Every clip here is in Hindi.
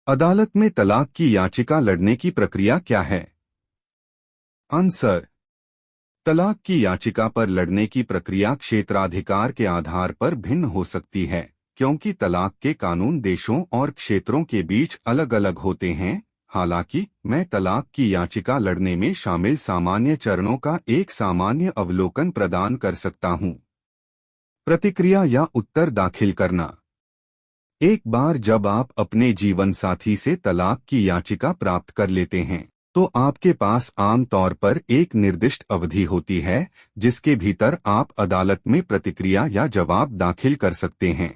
अदालत में तलाक की याचिका लड़ने की प्रक्रिया क्या है? आंसर। तलाक की याचिका पर लड़ने की प्रक्रिया क्षेत्राधिकार के आधार पर भिन्न हो सकती है, क्योंकि तलाक के कानून देशों और क्षेत्रों के बीच अलग अलग होते हैं। हालांकि मैं तलाक की याचिका लड़ने में शामिल सामान्य चरणों का एक सामान्य अवलोकन प्रदान कर सकता हूं। प्रतिक्रिया या उत्तर दाखिल करना। एक बार जब आप अपने जीवन साथी से तलाक की याचिका प्राप्त कर लेते हैं, तो आपके पास आम तौर पर एक निर्दिष्ट अवधि होती है जिसके भीतर आप अदालत में प्रतिक्रिया या जवाब दाखिल कर सकते हैं।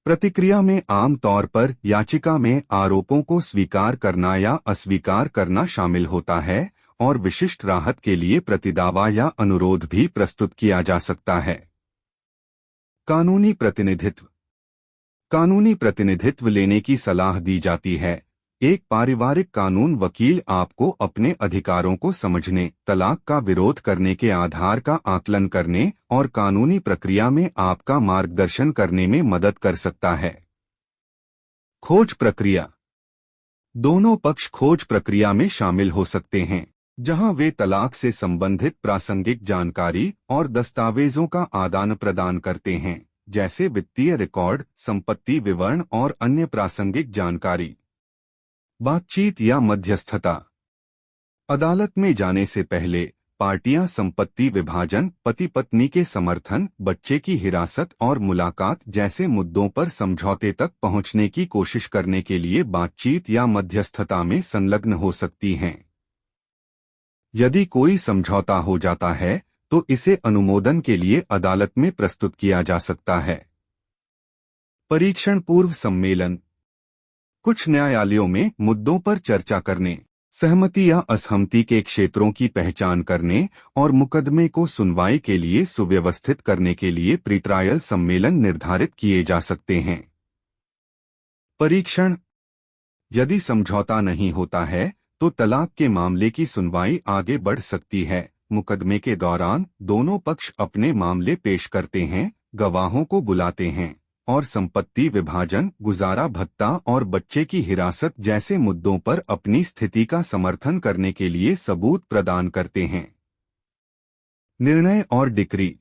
प्रतिक्रिया में आम तौर पर याचिका में आरोपों को स्वीकार करना या अस्वीकार करना शामिल होता है और विशिष्ट राहत के लिए प्रतिदावा या अनुरोध भी प्रस्तुत किया जा सकता है। कानूनी प्रतिनिधित्व। कानूनी प्रतिनिधित्व लेने की सलाह दी जाती है। एक पारिवारिक कानून वकील आपको अपने अधिकारों को समझने, तलाक का विरोध करने के आधार का आकलन करने और कानूनी प्रक्रिया में आपका मार्गदर्शन करने में मदद कर सकता है। खोज प्रक्रिया। दोनों पक्ष खोज प्रक्रिया में शामिल हो सकते हैं, जहां वे तलाक से संबंधित प्रासंगिक जानकारी और दस्तावेजों का आदान प्रदान करते हैं, जैसे वित्तीय रिकॉर्ड, संपत्ति विवरण और अन्य प्रासंगिक जानकारी। बातचीत या मध्यस्थता। अदालत में जाने से पहले पार्टियां संपत्ति विभाजन, पति पत्नी के समर्थन, बच्चे की हिरासत और मुलाकात जैसे मुद्दों पर समझौते तक पहुंचने की कोशिश करने के लिए बातचीत या मध्यस्थता में संलग्न हो सकती हैं। यदि कोई समझौता हो जाता है तो इसे अनुमोदन के लिए अदालत में प्रस्तुत किया जा सकता है। परीक्षण पूर्व सम्मेलन। कुछ न्यायालयों में मुद्दों पर चर्चा करने, सहमति या असहमति के क्षेत्रों की पहचान करने और मुकदमे को सुनवाई के लिए सुव्यवस्थित करने के लिए प्रीट्रायल सम्मेलन निर्धारित किए जा सकते हैं। परीक्षण। यदि समझौता नहीं होता है तो तलाक के मामले की सुनवाई आगे बढ़ सकती है। मुकदमे के दौरान दोनों पक्ष अपने मामले पेश करते हैं, गवाहों को बुलाते हैं और संपत्ति विभाजन, गुजारा भत्ता और बच्चे की हिरासत जैसे मुद्दों पर अपनी स्थिति का समर्थन करने के लिए सबूत प्रदान करते हैं। निर्णय और डिक्री।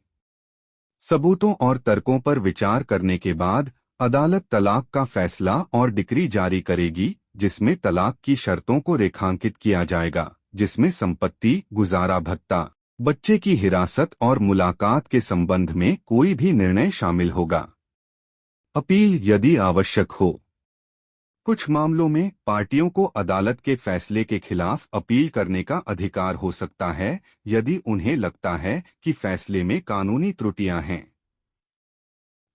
सबूतों और तर्कों पर विचार करने के बाद अदालत तलाक का फैसला और डिक्री जारी करेगी, जिसमें तलाक की शर्तों को रेखांकित किया जाएगा, जिसमें संपत्ति, गुजारा भत्ता, बच्चे की हिरासत और मुलाकात के संबंध में कोई भी निर्णय शामिल होगा। अपील यदि आवश्यक हो। कुछ मामलों में पार्टियों को अदालत के फैसले के खिलाफ अपील करने का अधिकार हो सकता है, यदि उन्हें लगता है कि फैसले में कानूनी त्रुटियां हैं।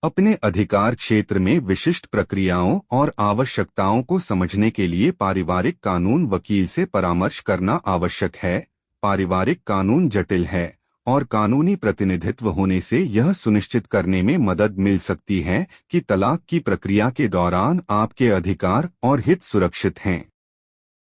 अपने अधिकार क्षेत्र में विशिष्ट प्रक्रियाओं और आवश्यकताओं को समझने के लिए पारिवारिक कानून वकील से परामर्श करना आवश्यक है। पारिवारिक कानून जटिल है और कानूनी प्रतिनिधित्व होने से यह सुनिश्चित करने में मदद मिल सकती है कि तलाक की प्रक्रिया के दौरान आपके अधिकार और हित सुरक्षित हैं।